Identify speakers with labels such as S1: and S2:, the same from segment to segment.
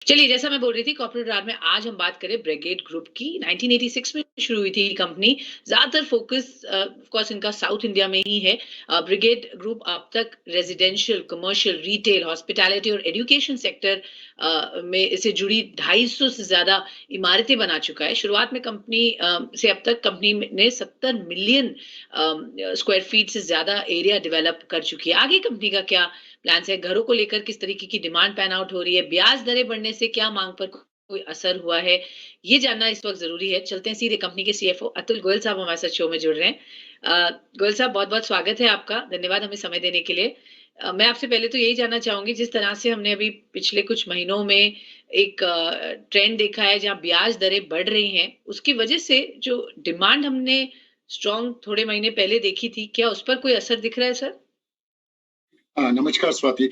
S1: चलिए, जैसा मैं बोल रही थी कॉर्पोरेट रार में आज हम बात करें ब्रिगेड ग्रुप की। 1986 में शुरू हुई थी ये कंपनी। ज़्यादातर फ़ोकस ऑफ कोर्स इनका साउथ इंडिया में ही है। ब्रिगेड ग्रुप अब तक रेज़िडेंशियल, कमर्शियल, रिटेल, हॉस्पिटैलिटी और एजुकेशन सेक्टर में से जुड़ी 250 से ज़्यादा इमारतें बना चुका है। शुरुआत में कंपनी से अब तक कंपनी ने 70 मिलियन स्क्वायर फीट से ज़्यादा एरिया डेवलप कर चुकी है। आगे कंपनी का क्या प्लान्स है? घरों को लेकर किस तरीके की डिमांड पैन आउट हो रही है? ब्याज दरें बढ़ने से क्या माँग पर कोई असर हुआ है? ये जानना इस वक़्त ज़रूरी है। चलते हैं सीधे कंपनी के सीएफओ अतुल गोयल साहब हमारे साथ शो में जुड़ रहे हैं। गोयल साहब बहुत-बहुत स्वागत है आपका। धन्यवाद हमें समय देने के लिए। मैं आपसे पहले तो यही जानना चाहूँगी जिस तरह से हमने अभी पिछले कुछ महीनों में एक ट्रेंड देखा है जहाँ ब्याज दरें बढ़ रही हैं, उसकी वजह से जो डिमांड हमने स्ट्रॉन्ग थोड़े महीने पहले देखी थी, क्या उस पर कोई असर दिख रहा है सर?
S2: नमस्कार स्वाति।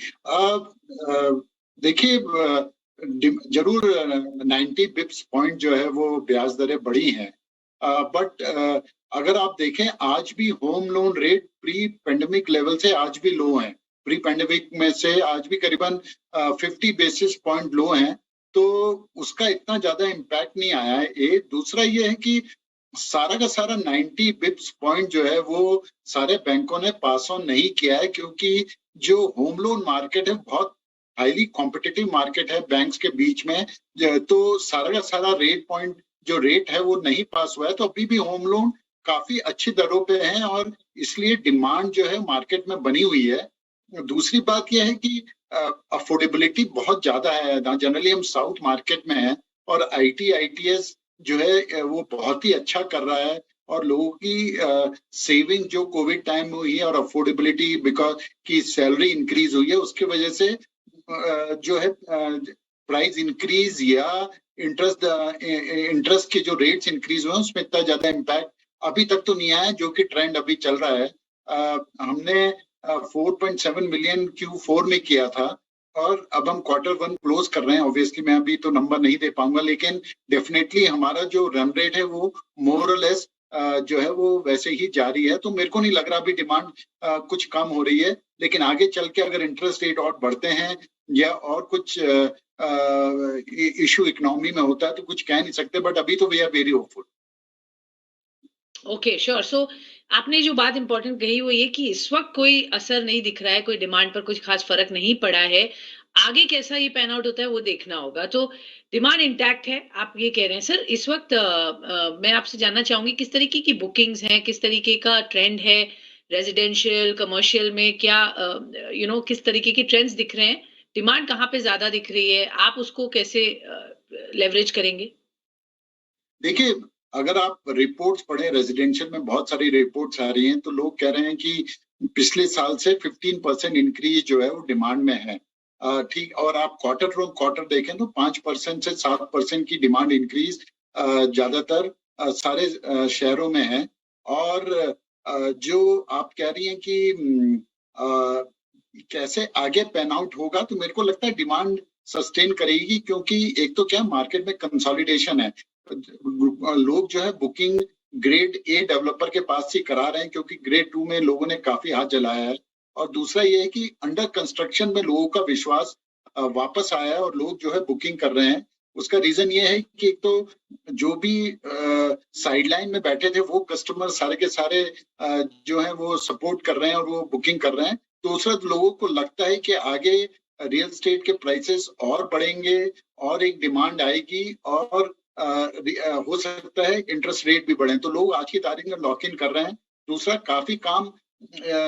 S2: देखिए, जरूर 90 बिप्स पॉइंट जो है वो ब्याज दरें बढ़ी हैं। बट अगर आप देखें आज भी home loan rate pre pandemic level से आज भी लो हैं। प्री पेंडेमिक में से आज भी करीबन 50 बेसिस पॉइंट लो हैं। तो उसका इतना ज्यादा इम्पैक्ट नहीं आया है। एक दूसरा ये है कि सारा का सारा 90 बिप्स पॉइंट जो है वो सारे बैंकों ने पास ऑन नहीं किया है, क्योंकि जो होम लोन मार्केट है बहुत हाईली कॉम्पिटिटिव मार्केट है बैंक्स के बीच में। तो सारा का सारा रेट पॉइंट जो रेट है वो नहीं पास हुआ है। तो अभी भी होम लोन काफी अच्छी दरों पे हैं और इसलिए डिमांड जो है मार्केट में बनी हुई है। दूसरी बात यह है कि अफोर्डेबिलिटी बहुत ज्यादा है। जनरली हम साउथ मार्केट में हैं और आईटी आईटीएस जो है वो बहुत ही अच्छा कर रहा है और लोगों की सेविंग जो कोविड टाइम में हुई है और अफोर्डेबिलिटी बिकॉज की सैलरी इंक्रीज हुई है उसकी वजह से जो है प्राइस इंक्रीज या इंटरेस्ट के जो रेट्स इंक्रीज हुए हैं उसमें इतना ज्यादा इम्पैक्ट अभी तक तो नहीं आया, जो कि ट्रेंड अभी चल रहा है। हमने 4.7 मिलियन Q4 में किया था और अब हम Q1 क्लोज कर रहे हैं। ऑब्वियसली मैं अभी तो नंबर नहीं दे पाऊंगा, लेकिन डेफिनेटली हमारा जो रन रेट है वो मोर और लेस जो है वो वैसे ही जारी है। तो मेरे को नहीं लग रहा अभी डिमांड कुछ कम हो रही है, लेकिन आगे चल के अगर इंटरेस्ट रेट और बढ़ते हैं या और कुछ इशू इकोनॉमी में होता है तो कुछ कह नहीं सकते। बट अभी तो we are very hopeful.
S1: Okay, sure. So आपने जो बात इंपॉर्टेंट कही वो ये कि इस वक्त कोई असर नहीं दिख रहा है, कोई डिमांड पर कुछ खास फर्क नहीं पड़ा है। आगे कैसा ये पैन आउट होता है वो देखना होगा। तो डिमांड इंटैक्ट है, आप ये कह रहे हैं। सर इस वक्त मैं आपसे जानना चाहूंगी किस तरीके की बुकिंग्स हैं, किस तरीके का ट्रेंड है रेजिडेंशियल कमर्शियल में, क्या किस तरीके की ट्रेंड्स दिख रहे हैं? डिमांड कहाँ पे ज्यादा दिख रही है, आप उसको कैसे लेवरेज करेंगे?
S2: देखिए, अगर आप रिपोर्ट्स पढ़े रेजिडेंशियल में बहुत सारी रिपोर्ट्स आ रही हैं तो लोग कह रहे हैं कि पिछले साल से 15% इंक्रीज जो है वो डिमांड में है। ठीक, और आप क्वार्टर टू क्वार्टर देखें तो 5% से 7% की डिमांड इंक्रीज ज्यादातर सारे शहरों में है। और जो आप कह रही हैं कि कैसे आगे पैन आउट होगा, तो मेरे को लगता है डिमांड सस्टेन करेगी, क्योंकि एक तो क्या मार्केट में कंसोलिडेशन है। लोग जो है बुकिंग ग्रेड ए डेवलपर के पास ही करा रहे हैं, क्योंकि ग्रेड 2 में लोगों ने काफी हाथ जलाया है। और दूसरा ये है कि अंडर कंस्ट्रक्शन में लोगों का विश्वास वापस आया है और लोग जो है बुकिंग कर रहे हैं। उसका रीजन ये है कि एक तो जो भी साइडलाइन में बैठे थे वो कस्टमर सारे के सारे जो है वो सपोर्ट कर रहे हैं और वो बुकिंग कर रहे हैं। दूसरा, लोगों को लगता है कि आगे रियल स्टेट के प्राइसेस और बढ़ेंगे और एक डिमांड आएगी और हो सकता है इंटरेस्ट रेट भी बढ़े, तो लोग आज की तारीख में लॉक इन कर रहे हैं। दूसरा, काफी काम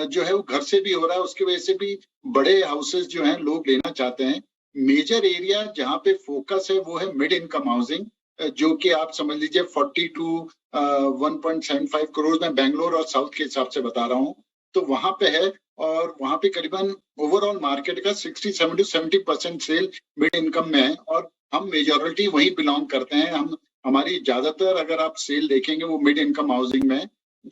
S2: जो है वो घर से भी हो रहा है, उसकी वजह से भी बड़े हाउसेस जो हैं लोग लेना चाहते हैं। मेजर एरिया जहाँ पे फोकस है वो है मिड इनकम हाउसिंग, जो कि आप समझ लीजिए 40 टू 1.75 करोड़ में बेंगलोर और साउथ के हिसाब से बता रहा हूँ, तो वहां पे है। और वहां पे करीबन ओवरऑल मार्केट का 67 to 70% सेल मिड इनकम में है और हम मेजोरिटी वहीं बिलोंग करते हैं। हम हमारी ज्यादातर अगर आप सेल देखेंगे वो मिड इनकम हाउसिंग में है।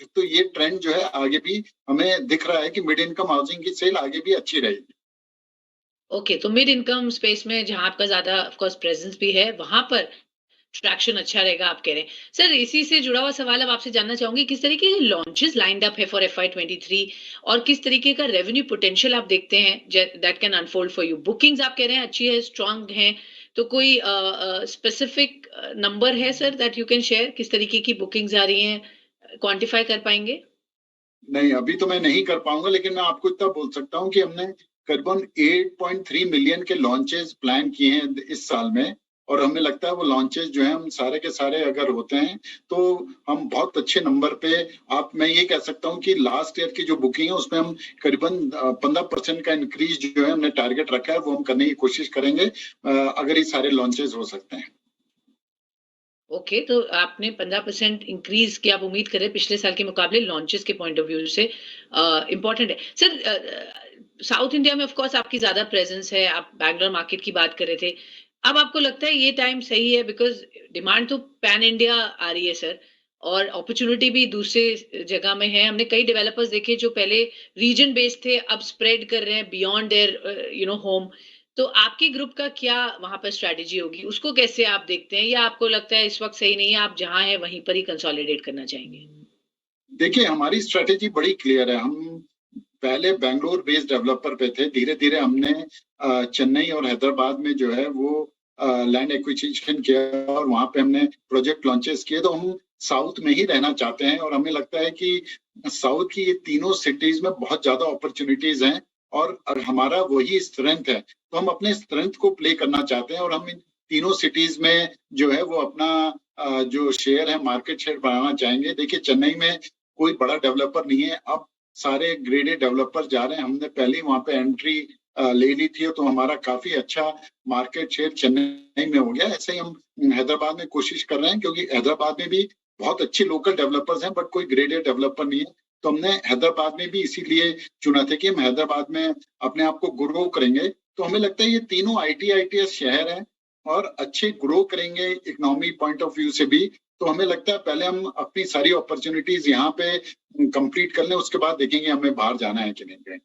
S2: तो ये ट्रेंड जो है आगे भी हमें दिख रहा है कि मिड इनकम हाउसिंग की सेल आगे भी अच्छी रहेगी।
S1: ओके, तो मिड इनकम स्पेस में जहाँ आपका ज़्यादा ऑफ कोर्स प्रेज़ेंस भी है, वहाँ पर ट्रैक्शन अच्छा रहेगा आप कह रहे हैं। सर इसी से जुड़ा हुआ सवाल अब आपसे जानना चाहूँगी किस तरीके के लॉन्चेस लाइन्ड अप है फॉर एफवाई 23 और किस तरीके का रेवेन्यू पोटेंशियल आप देखते हैं that can unfold for you? Bookings आप कह रहे हैं अच्छी है, स्ट्रॉन्ग है, तो कोई स्पेसिफिक नंबर है sir that you can share, किस तरीके की बुकिंग्स आ रही हैं, क्वांटिफाई कर पाएंगे?
S2: नहीं, अभी तो मैं नहीं कर पाऊंगा, लेकिन मैं आपको इतना बोल सकता हूँ कि हमने करीबन 8.3 मिलियन के लॉन्चेस प्लान किए हैं इस साल में। और हमें लगता है वो लॉन्चेस जो है हम सारे के सारे अगर होते हैं तो हम बहुत अच्छे नंबर पे, आप मैं ये कह सकता हूँ कि लास्ट ईयर की जो बुकिंग है उसमें हम करीबन 15% का इंक्रीज जो है हमने टारगेट रखा है, वो हम करने की कोशिश करेंगे अगर ये सारे लॉन्चेस हो सकते हैं।
S1: ओके, तो आपने 15% इंक्रीज की आप उम्मीद कर रहे हैं पिछले साल के मुकाबले लॉन्चेस के पॉइंट ऑफ व्यू से, इम्पोर्टेंट है सर। साउथ इंडिया में ऑफ कोर्स आपकी ज्यादा प्रेजेंस है, आप बैंगलोर मार्केट की बात कर रहे थे। अब आपको लगता है ये टाइम सही है, बिकॉज डिमांड तो पैन इंडिया आ रही है सर, और अपॉर्चुनिटी भी दूसरे जगह में है। हमने कई डेवलपर्स देखे जो पहले रीजन बेस्ड थे, अब स्प्रेड कर रहे हैं बियॉन्ड देयर होम। तो आपके ग्रुप का क्या वहां पर स्ट्रैटेजी होगी, उसको कैसे आप देखते हैं, या आपको लगता है इस वक्त सही नहीं है, आप जहां हैं वहीं पर ही कंसोलिडेट करना चाहेंगे?
S2: देखिए, हमारी स्ट्रेटेजी बड़ी क्लियर है। हम पहले बैंगलोर बेस्ड डेवलपर पे थे, धीरे धीरे हमने चेन्नई और हैदराबाद में जो है वो लैंड एक्विजिशन किया और वहां पे हमने प्रोजेक्ट लॉन्चेस किए। तो हम साउथ में ही रहना चाहते हैं और हमें लगता है कि साउथ की ये तीनों सिटीज में बहुत ज्यादा अपॉर्चुनिटीज हैं और हमारा वही स्ट्रेंथ है। तो हम अपने स्ट्रेंथ को प्ले करना चाहते हैं और हम इन तीनों सिटीज में जो है वो अपना जो शेयर है, मार्केट शेयर बढ़ाना चाहेंगे। देखिए, चेन्नई में कोई बड़ा डेवलपर नहीं है, अब सारे ग्रेडेड डेवलपर जा रहे हैं। हमने पहले ही वहां पे एंट्री ले ली थी, तो हमारा काफी अच्छा मार्केट शेयर चेन्नई में हो गया। ऐसे ही हम हैदराबाद में कोशिश कर रहे हैं, क्योंकि हैदराबाद में भी बहुत अच्छे लोकल डेवलपर्स हैं, बट कोई ग्रेडेड डेवलपर नहीं है। तो हमने हैदराबाद में भी इसीलिए चुना था कि हम हैदराबाद में अपने आप को ग्रो करेंगे। तो हमें लगता है ये तीनों ITS शहर हैं और अच्छे ग्रो करेंगे इकोनॉमी पॉइंट ऑफ व्यू से भी। तो हमें लगता है पहले हम अपनी सारी अपॉर्चुनिटीज यहाँ पे कंप्लीट कर लें, उसके बाद देखेंगे हमें बाहर जाना है कि नहीं कहीं।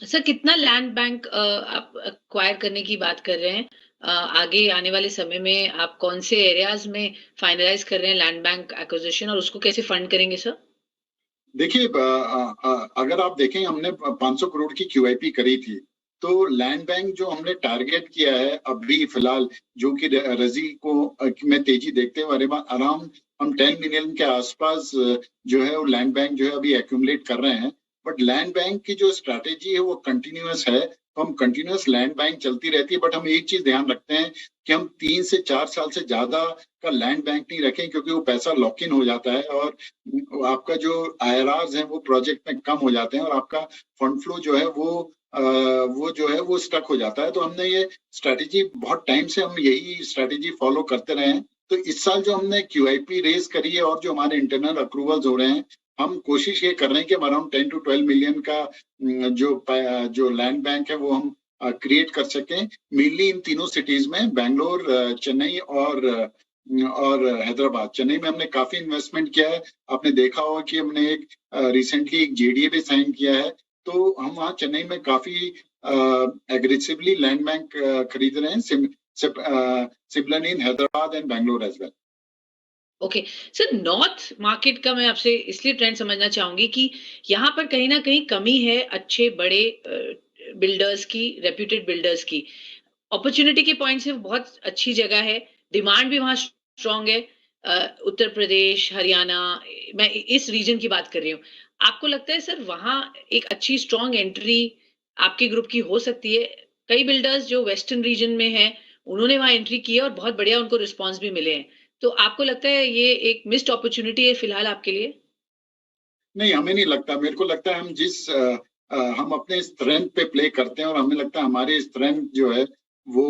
S1: सर, कितना लैंड बैंक आप एक्वायर करने की बात कर रहे हैं? आगे आने वाले समय में आप कौन से एरियाज में फाइनलाइज कर रहे हैं लैंड बैंक एक्विजिशन, और उसको कैसे फंड करेंगे सर?
S2: देखिए, अगर आप देखें, हमने 500 करोड़ की QIP करी थी। तो लैंड बैंक जो हमने टारगेट किया है अभी फिलहाल, जो कि रजी को में तेजी देखते हुए अराउंड हम 10 मिलियन के आसपास जो है वो लैंड बैंक जो है अभी एक्यूमुलेट कर रहे हैं। बट लैंड बैंक की जो स्ट्रैटेजी है वो कंटिन्यूअस है, तो हम कंटिन्यूअस लैंड बैंक चलती रहती है। बट हम एक चीज ध्यान रखते हैं कि हम 3 से 4 साल से ज्यादा का लैंड बैंक नहीं रखें, क्योंकि वो पैसा लॉक इन हो जाता है और आपका जो IRRs हैं वो प्रोजेक्ट में कम हो जाते हैं और आपका फंड फ्लो जो है वो जो है वो स्टक हो जाता है। तो हमने ये स्ट्रेटेजी बहुत टाइम से हम यही स्ट्रेटेजी फॉलो करते रहे हैं। तो इस साल जो हमने QIP रेज करी है और जो हमारे इंटरनल अप्रूवल्स हो रहे हैं, हम कोशिश ये कर रहे हैं कि हम अराउंड 10 to 12 मिलियन का जो लैंड बैंक है वो हम क्रिएट कर सकें, मेनली इन तीनों सिटीज में, बैंगलोर, चेन्नई और हैदराबाद। चेन्नई में हमने काफी इन्वेस्टमेंट किया है। आपने देखा होगा कि हमने एक रिसेंटली एक JDA भी साइन किया है। तो हम वहाँ चेन्नई में काफी एग्रेसिवली लैंड बैंक खरीद रहे हैं, similarly in Hyderabad and Bangalore as well.
S1: Okay sir, north market का मैं आपसे इसलिए ट्रेंड समझना चाहूंगी कि यहाँ पर कहीं ना कहीं कमी है अच्छे बड़े बिल्डर्स की, रेप्यूटेड बिल्डर्स की। अपॉर्चुनिटी के पॉइंट से बहुत अच्छी जगह है, डिमांड भी वहाँ स्ट्रांग है। उत्तर प्रदेश, हरियाणा, मैं इस रीजन की बात कर रही हूँ। आपको लगता है सर वहाँ एक अच्छी स्ट्रांग एंट्री आपके ग्रुप की हो सकती है? कई बिल्डर्स जो वेस्टर्न रीजन में हैं, उन्होंने वहाँ एंट्री की है और बहुत बढ़िया उनको रिस्पॉन्स भी मिले हैं। तो आपको लगता है ये एक मिस्ड अपॉर्चुनिटी है फिलहाल आपके लिए?
S2: नहीं, हमें नहीं लगता। मेरे को लगता है हम अपने स्ट्रेंथ पे प्ले करते हैं और हमें लगता है हमारी स्ट्रेंथ जो है वो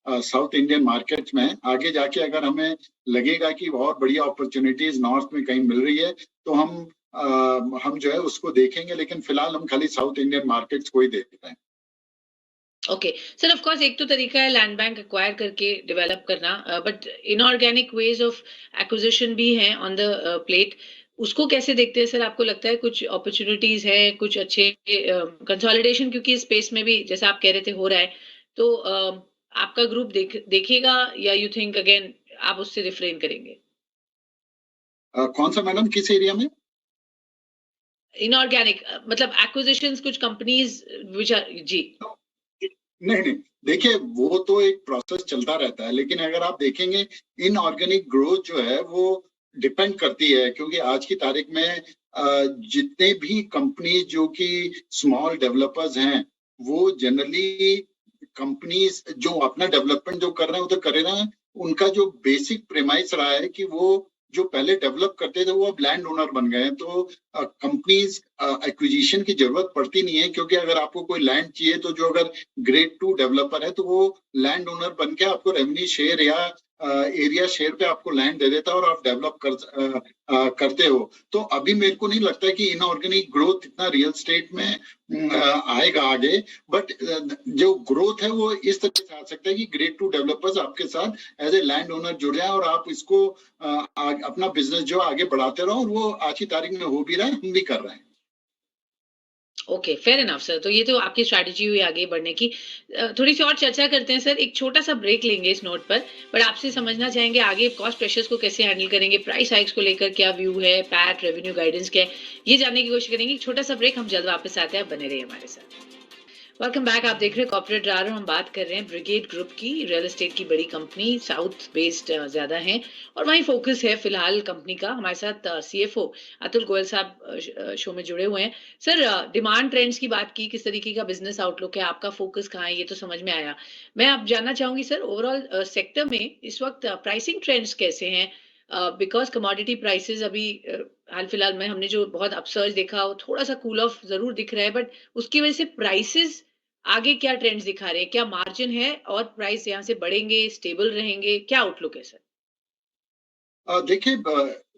S2: साउथ इंडियन मार्केट में है। आगे जाके अगर हमें लगेगा कि और बढ़िया अपॉर्चुनिटीज नॉर्थ में कहीं मिल रही है तो हम जो है उसको देखेंगे, लेकिन फिलहाल हम खाली साउथ इंडियन मार्केट्स को ही देख रहे हैं।
S1: ओके सर, ऑफ कोर्स एक तो तरीका है लैंड बैंक एक्वायर करके डेवलप करना, but inorganic ways of acquisition भी हैं ऑन द प्लेट। उसको कैसे देखते हैं सर? आपको लगता है कुछ अपॉर्चुनिटीज है, कुछ अच्छे कंसोलिडेशन, क्योंकि स्पेस में भी जैसा आप कह रहे थे हो रहा है, तो आपका ग्रुप देखेगा, या यू थिंक अगेन आप उससे रिफ्रेन करेंगे?
S2: कौन सा मैडम, किस एरिया में?
S1: इनऑर्गेनिक मतलब एक्विजिशंस, कुछ कंपनीज विच आर, जी।
S2: नहीं, देखिए वो तो एक प्रोसेस चलता रहता है, लेकिन अगर आप देखेंगे इनऑर्गेनिक ग्रोथ जो है वो डिपेंड करती है, क्योंकि आज की तारीख में जितने भी कंपनीज जो कि स्मॉल डेवलपर्स हैं, वो जनरली कंपनीज जो अपना डेवलपमेंट जो कर रहे हैं वो तो कर रहे हैं, उनका जो बेसिक प्रेमाइस रहा है कि वो जो पहले डेवलप करते थे वो अब लैंड ओनर बन गए हैं, तो कंपनीज एक्विजिशन की जरूरत पड़ती नहीं है, क्योंकि अगर आपको कोई लैंड चाहिए तो जो अगर ग्रेड 2 डेवलपर है तो वो लैंड ओनर बन के आपको रेवेन्यू शेयर या एरिया शेयर पे आपको लैंड दे देता है और आप डेवलप करते हो। तो अभी मेरे को नहीं लगता है कि इनऑर्गेनिक ग्रोथ इतना रियल स्टेट में आएगा आगे, बट जो ग्रोथ है वो इस तरह से आ सकता है कि ग्रेड 2 डेवलपर्स आपके साथ एज ए लैंड ओनर जुड़ जाए और आप इसको अपना बिजनेस जो आगे बढ़ाते रहो, और वो आज की तारीख में हो भी रहा है, हम भी कर रहे हैं।
S1: Okay, fair enough sir. तो ये तो आपकी स्ट्रैटेजी हुई आगे बढ़ने की। थोड़ी सी और चर्चा करते हैं सर, एक छोटा सा ब्रेक लेंगे इस नोट पर, बट आपसे समझना चाहेंगे आगे कॉस्ट प्रेशर्स को कैसे हैंडल करेंगे, प्राइस हाइक्स को लेकर क्या व्यू है, पैट रेवेन्यू गाइडेंस क्या है, ये जानने की कोशिश करेंगे। एक छोटा सा ब्रेक, हम जल्द वापस आते हैं, आप बने रहिए हमारे साथ। Welcome back. आप देख रहे हैं कॉर्पोरेट रार, हम बात कर रहे हैं ब्रिगेड ग्रुप की, रियल एस्टेट की बड़ी कंपनी, साउथ बेस्ड ज्यादा है और वहीं फोकस है फिलहाल कंपनी का। हमारे साथ सीएफओ अतुल गोयल साहब शो में जुड़े हुए हैं। सर, डिमांड ट्रेंड्स की बात की, किस तरीके का बिजनेस आउटलुक है, आपका फोकस कहाँ है, ये तो समझ में आया। मैं आप जानना चाहूंगी सर, ओवरऑल सेक्टर में इस वक्त प्राइसिंग ट्रेंड्स कैसे हैं? बिकॉज कमोडिटी प्राइसेस अभी हाल फिलहाल में हमने जो बहुत अपसर्ज देखा, वो थोड़ा सा कूल ऑफ जरूर दिख रहा है, बट उसकी वजह से प्राइसेस आगे क्या ट्रेंड्स दिखा रहे हैं? क्या मार्जिन है और प्राइस यहाँ से बढ़ेंगे, स्टेबल रहेंगे? क्या आउटलुक है सर?
S2: देखिए,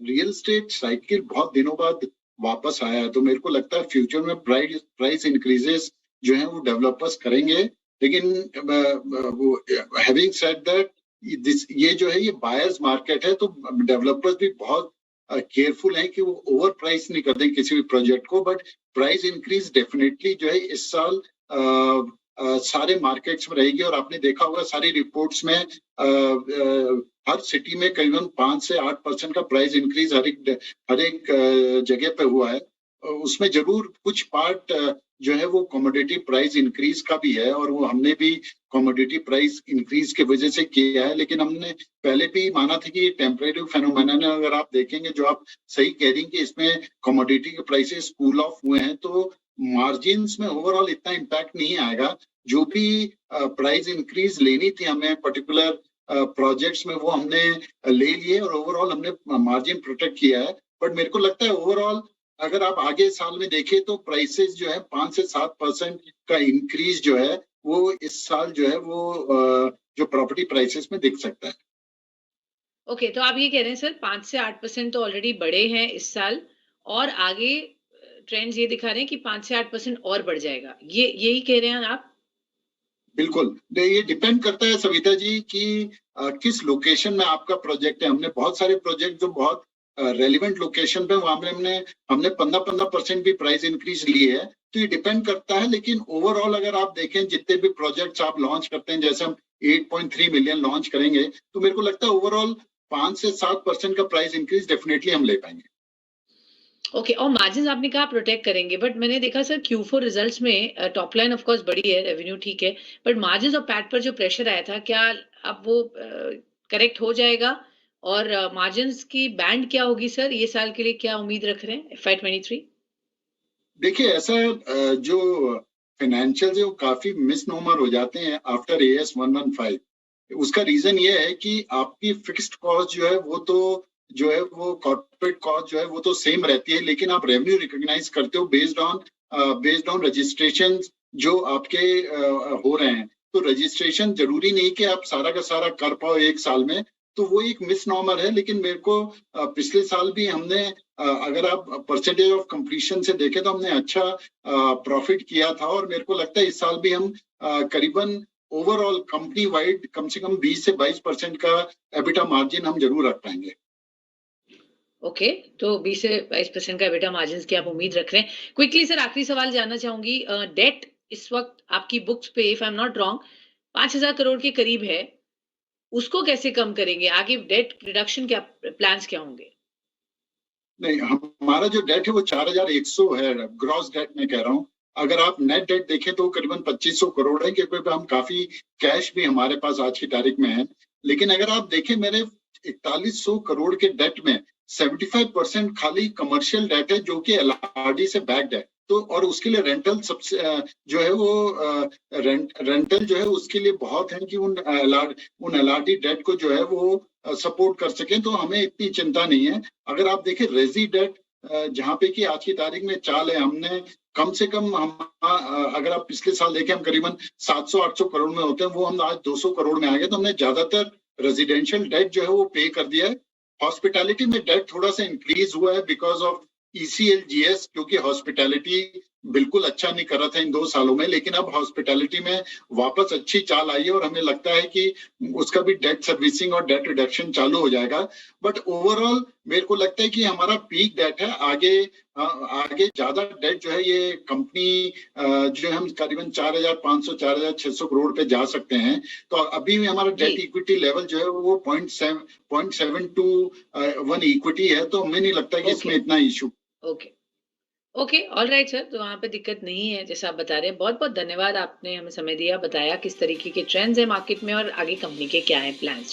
S2: रियल एस्टेट साइकिल बहुत दिनों बाद वापस आया है, तो मेरे को लगता है फ्यूचर में प्राइस प्राइस इंक्रीजेस जो है वो डेवलपर्स करेंगे, लेकिन वो हैविंग सेड दैट दिस ये जो है ये बायर्स मार्केट है, तो डेवलपर्स भी बहुत केयरफुल हैं कि वो ओवर प्राइस नहीं कर दें किसी भी प्रोजेक्ट को, बट प्राइस इंक्रीज डेफिनेटली जो है इस साल सारे मार्केट्स में रहेगी, और आपने देखा होगा सारी रिपोर्ट्स में हर सिटी में करीबन 5 से 8% का प्राइस इंक्रीज हर एक जगह पे हुआ है। उसमें जरूर कुछ पार्ट जो है वो कमोडिटी प्राइस इंक्रीज का भी है, और वो हमने भी कमोडिटी प्राइस इंक्रीज की वजह से किया है, लेकिन हमने पहले भी माना था कि टेम्परेरी फेनोमेनन है। अगर आप देखेंगे, जो आप सही कह रही हैं कि इसमें कमोडिटी के प्राइसेस कूल ऑफ हुए हैं, तो मार्जिन्स में ओवरऑल इतना इम्पैक्ट नहीं आएगा। जो भी प्राइस इंक्रीज लेनी थी हमें पर्टिकुलर प्रोजेक्ट्स में, वो हमने ले लिए और ओवरऑल हमने मार्जिन प्रोटेक्ट किया है। बट मेरे को लगता है ओवरऑल अगर आप आगे साल में देखें तो प्राइसेस जो है 5 से 7% का इंक्रीज जो है वो इस साल जो है वो जो प्रॉपर्टी प्राइसेस में दिख सकता है।
S1: ओके, तो आप ये कह रहे हैं सर 5 से 8% तो ऑलरेडी बढ़े हैं इस साल, और आगे ट्रेंड्स ये दिखा रहे हैं कि 5 से 8% और बढ़ जाएगा। ये यही कह रहे हैं आप?
S2: बिल्कुल, ये डिपेंड करता है सविता जी कि किस लोकेशन में आपका प्रोजेक्ट है। हमने बहुत सारे प्रोजेक्ट जो बहुत रेलिवेंट लोकेशन पे, वहां पे हमने हमने 15% भी प्राइस इंक्रीज लिए है, तो ये डिपेंड करता है। लेकिन ओवरऑल अगर आप देखें जितने भी प्रोजेक्ट्स आप लॉन्च करते हैं, जैसे हम 8.3 मिलियन लॉन्च करेंगे, तो मेरे को लगता है ओवरऑल 5 से 7% का प्राइस इंक्रीज डेफिनेटली हम ले पाएंगे।
S1: ओके, और मार्जिन्स आपने कहा प्रोटेक्ट करेंगे, बट मैंने देखा सर Q4 रिजल्ट्स में टॉप लाइन ऑफ कोर्स बड़ी है, रेवेन्यू ठीक है, बट मार्जिन्स और पैट पर जो प्रेशर आया था, क्या अब वो करेक्ट हो जाएगा? और मार्जिन्स की बैंड क्या होगी सर, ये साल के लिए क्या उम्मीद रख रहे हैं FY 23?
S2: देखिए, ऐसा जो फाइनेंशियल जो काफी मिसनोमर हो जाते हैं आफ्टर AS 115, उसका रीजन ये है कि आपकी फिक्स्ड कॉस्ट जो है वो तो जो है वो कॉर्पोरेट कॉस्ट जो है वो तो सेम रहती है, लेकिन आप रेवेन्यू रिकॉग्नाइज करते हो बेस्ड ऑन रजिस्ट्रेशन जो आपके हो रहे हैं। तो रजिस्ट्रेशन जरूरी नहीं कि आप सारा का सारा कर पाओ एक साल में, तो वो एक मिसनॉमर है। लेकिन मेरे को पिछले साल भी हमने अगर आप परसेंटेज ऑफ कंप्लीशन से देखें तो हमने अच्छा प्रॉफिट किया था, और मेरे को लगता है इस साल भी हम करीबन ओवरऑल कंपनी वाइड कम से कम 20 से 22% का एबिटा मार्जिन हम जरूर रख पाएंगे।
S1: ओके, तो 20 से 22% का एबिटा मार्जिन्स की आप उम्मीद रख रहे हैं। क्विकली सर, आखिरी सवाल जानना चाहूंगी, डेट इस वक्त आपकी बुक्स पे, if I am not wrong, 5,000 crore के करीब है। उसको कैसे कम करेंगे? आगे डेट रिडक्शन क्या प्लान्स क्या होंगे?
S2: नहीं, हमारा जो डेट है वो 4,100 है, ग्रॉस डेट में कह रहा हूँ। अगर आप नेट डेट देखें तो करीबन 2500 करोड़ है, क्योंकि हम काफी कैश भी हमारे पास आज की तारीख में है। लेकिन अगर आप देखें मेरे 4100 करोड़ के डेट में 75% खाली कमर्शियल डेट है जो कि एलआरडी से बैक्ड है। तो और उसके लिए रेंटल सबसे जो है वो रेंटल जो है उसके लिए बहुत है कि उन एलआरडी डेट को जो है वो सपोर्ट कर सकें, तो हमें इतनी चिंता नहीं है। अगर आप देखें रेजी डेट जहाँ पे कि आज की तारीख में चाल है, हमने कम से कम हम अगर आप पिछले साल देखें हम करीबन 700-800 करोड़ में होते हैं, वो हम आज 200 करोड़ में आ गए। तो हमने ज्यादातर रेजिडेंशियल डेट जो है वो पे कर दिया है। हॉस्पिटैलिटी में डेट थोड़ा सा इंक्रीज हुआ है बिकॉज ऑफ ईसीएलजीएस, क्योंकि हॉस्पिटैलिटी बिल्कुल अच्छा नहीं कर रहा था इन 2 सालों में, लेकिन अब हॉस्पिटैलिटी में वापस अच्छी चाल आई है और हमें लगता है कि उसका भी डेट सर्विसिंग और डेट रिडक्शन चालू हो जाएगा। बट ओवरऑल मेरे को लगता है कि हमारा पीक डेट है। आगे ज्यादा डेट जो है ये कंपनी जो है हम करीबन 4500 4600 करोड़ पे जा सकते हैं। तो अभी भी हमारा डेट इक्विटी लेवल जो है वो 0.7 टू 1 इक्विटी है, तो हमें नहीं लगता कि इसमें इतना issue.
S1: Okay okay, all right sir, तो वहाँ पे दिक्कत नहीं है जैसा आप बता रहे हैं। बहुत बहुत धन्यवाद, आपने हमें समय दिया, बताया किस तरीके के ट्रेंड्स है मार्केट में और आगे कंपनी के क्या है प्लान्स।